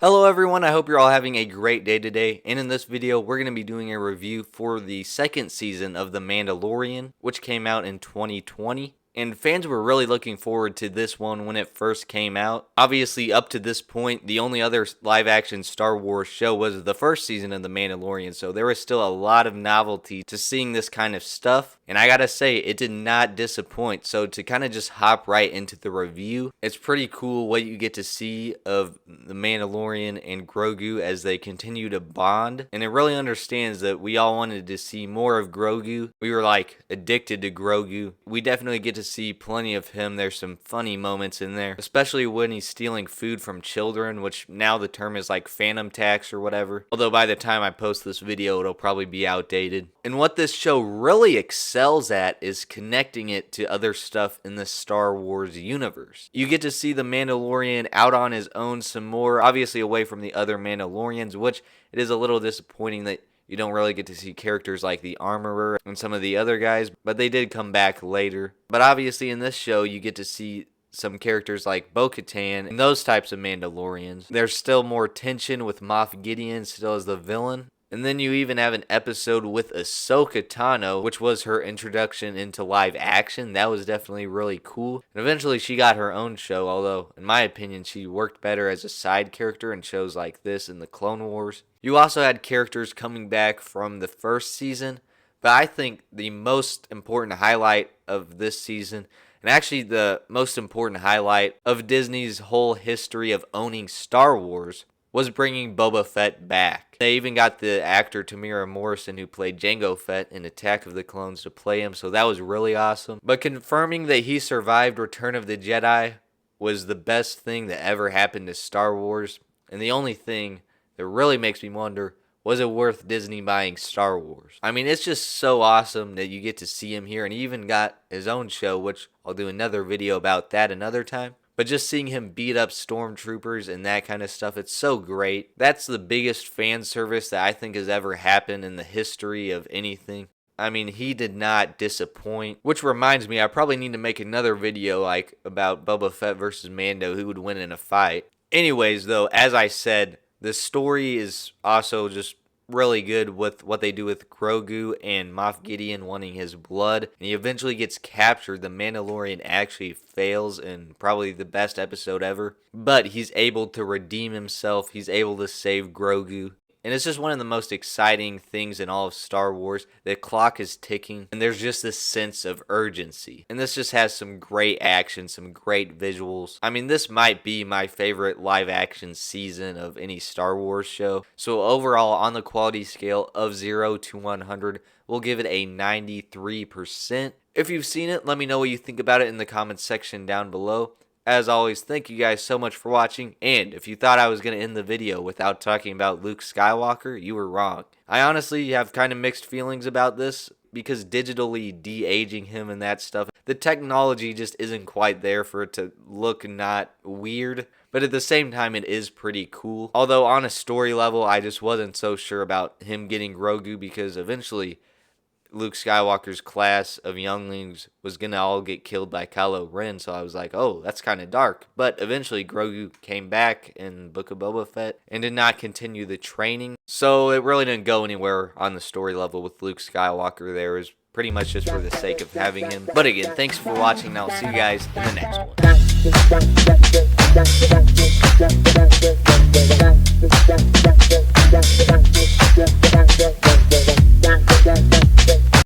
Hello everyone, I hope you're all having a great day today, and in this video we're going to be doing a review for the second season of The Mandalorian, which came out in 2020. And fans were really looking forward to this one when it first came out. Obviously, up to this point, the only other live-action Star Wars show was the first season of The Mandalorian, so there was still a lot of novelty to seeing this kind of stuff. And I gotta say, it did not disappoint. So to kind of just hop right into the review, it's pretty cool what you get to see of The Mandalorian and Grogu as they continue to bond. And it really understands that we all wanted to see more of Grogu. We were like addicted to Grogu. We definitely get to see plenty of him. There's some funny moments in there, especially when he's stealing food from children, which now the term is like phantom tax or whatever. Although by the time I post this video, it'll probably be outdated. And what this show really excels at is connecting it to other stuff in the Star Wars universe. You get to see the Mandalorian out on his own some more, obviously away from the other Mandalorians, which it is a little disappointing that you don't really get to see characters like the Armorer and some of the other guys, but they did come back later. But obviously in this show, you get to see some characters like Bo-Katan and those types of Mandalorians. There's still more tension with Moff Gideon still as the villain. And then you even have an episode with Ahsoka Tano, which was her introduction into live action. That was definitely really cool. And eventually she got her own show, although in my opinion she worked better as a side character in shows like this and the Clone Wars. You also had characters coming back from the first season, but I think the most important highlight of this season, and actually the most important highlight of Disney's whole history of owning Star Wars, was bringing Boba Fett back. They even got the actor Tamira Morrison, who played Jango Fett in Attack of the Clones, to play him, so that was really awesome. But confirming that he survived Return of the Jedi was the best thing that ever happened to Star Wars. And the only thing that really makes me wonder, was it worth Disney buying Star Wars? I mean, it's just so awesome that you get to see him here, and he even got his own show, which I'll do another video about that another time. But just seeing him beat up stormtroopers and that kind of stuff, it's so great. That's the biggest fan service that I think has ever happened in the history of anything. I mean, he did not disappoint. Which reminds me, I probably need to make another video like about Boba Fett versus Mando, who would win in a fight. Anyways, though, as I said, the story is also just really good with what they do with Grogu and Moff Gideon wanting his blood, and he eventually gets captured. The Mandalorian actually fails in probably the best episode ever, but he's able to redeem himself. He's able to save Grogu. And it's just one of the most exciting things in all of Star Wars. The clock is ticking, and there's just this sense of urgency. And this just has some great action, some great visuals. I mean, this might be my favorite live-action season of any Star Wars show. So overall, on the quality scale of 0 to 100, we'll give it a 93%. If you've seen it, let me know what you think about it in the comments section down below. As always, thank you guys so much for watching, and if you thought I was going to end the video without talking about Luke Skywalker, you were wrong. I honestly have kind of mixed feelings about this, because digitally de-aging him and that stuff, the technology just isn't quite there for it to look not weird, but at the same time it is pretty cool. Although on a story level, I just wasn't so sure about him getting Grogu, because eventually Luke Skywalker's class of younglings was going to all get killed by Kylo Ren, so I was like, oh, that's kind of dark. But eventually Grogu came back in Book of Boba Fett and did not continue the training, so it really didn't go anywhere on the story level with Luke Skywalker there. It was pretty much just for the sake of having him. But again, thanks for watching, and I'll see you guys in the next one.